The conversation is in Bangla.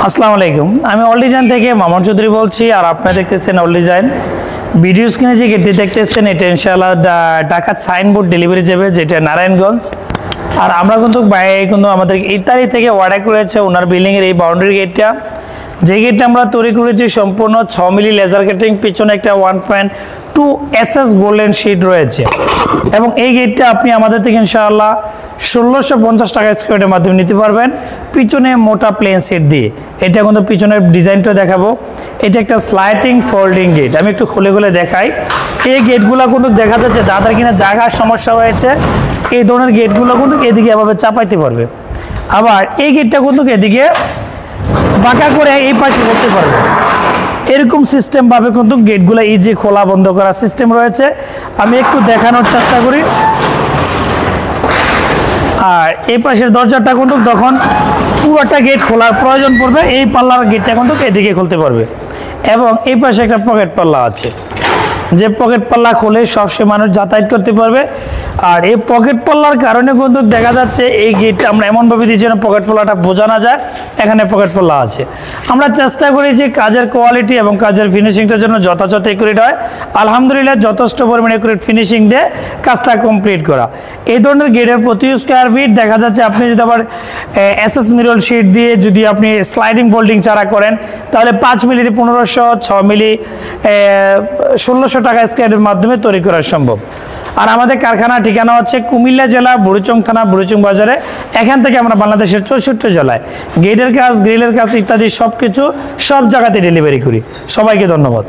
আসসালামু আলাইকুম, আমি অল ডিজাইন থেকে মামুন চৌধুরী বলছি। আর আপনারা দেখতেছেন অল ডিজাইন। ভিডিও স্ক্রিনে যে গেটটি দেখতেছেন এটা ইনশাআল্লাহ ঢাকা সাইনবোর্ড ডেলিভারি যাবে, যেটা নারায়ণগঞ্জ। আর আমরা কিন্তু আমাদের ইতালি থেকে অর্ডার করেছে ওনার বিল্ডিংয়ের এই বাউন্ডারি গেটটা। যে গেটটা আমরা তৈরি করেছি সম্পূর্ণ 6 মিলি লেজার কাটিং, পিছনে একটা 1.2 SS গোল্ডেন শিট রয়েছে। এবং এই গেটটা আপনি আমাদের থেকে ইনশাআল্লাহ 1650 টাকা স্কোয়ারের মাধ্যমে নিতে পারবেন, পিছনে মোটা প্লেন সেট দিয়ে। এটা কিন্তু পিছনের ডিজাইনটা দেখাবো। এটা একটা স্লাইডিং ফোল্ডিং গেট, আমি একটু খুলে খুলে দেখাই। এই গেটগুলো কিন্তু দেখা যাচ্ছে যাদের কিনা জায়গার সমস্যা হয়েছে, এই ধরনের গেটগুলো কিন্তু এদিকে এভাবে চাপাইতে পারবে। আবার এই গেটটা কিন্তু এদিকে বাঁকা করে এই পাশে করতে পারবে। এরকম সিস্টেম ভাবে কিন্তু গেটগুলো ইজি খোলা বন্ধ করার সিস্টেম রয়েছে। আমি একটু দেখানোর চেষ্টা করি। আর এই পাশের দরজাটা কিন্তু তখন পুরোটা গেট খোলার প্রয়োজন পড়বে, এই পাল্লার গেটটা কিন্তু এদিকে খুলতে পারবে। এবং এই পাশে একটা পকেট পাল্লা আছে, যে পকেট পাল্লা খুলে সবসময় মানুষ যাতায়াত করতে পারবে। আর এই পকেট পাল্লার কারণে কিন্তু দেখা যাচ্ছে এই গেটটা আমরা এমনভাবে দিচ্ছি যেন পকেট পাল্লাটা বোঝা না যায় এখানে পকেট পাল্লা আছে। আমরা চেষ্টা করি যে কাজের কোয়ালিটি এবং কাজের ফিনিশিংটার জন্য যথাযথ একুরেট হয়। আলহামদুলিল্লাহ যথেষ্ট পরিমাণে একুরেট ফিনিশিং দিয়ে কাজটা কমপ্লিট করা। এই ধরনের গেটের প্রতি স্কোয়ার ফিট দেখা যাচ্ছে আপনি যদি আবার SS মিরর শিট দিয়ে যদি আপনি স্লাইডিং ফোল্ডিং ছাড়া করেন তাহলে 5 মিলিতে 1500, 6 মিলি 1600 টাকা স্কোয়ারের মাধ্যমে তৈরি করা সম্ভব। আর আমাদের কারখানা ঠিকানা হচ্ছে কুমিল্লা জেলা বুড়িচং থানা বুড়িচং বাজারে। এখান থেকে আমরা বাংলাদেশের 64 জেলায় গেটের কাজ, গ্রিলের কাজ ইত্যাদি সব জায়গাতে ডেলিভারি করি। সবাইকে ধন্যবাদ।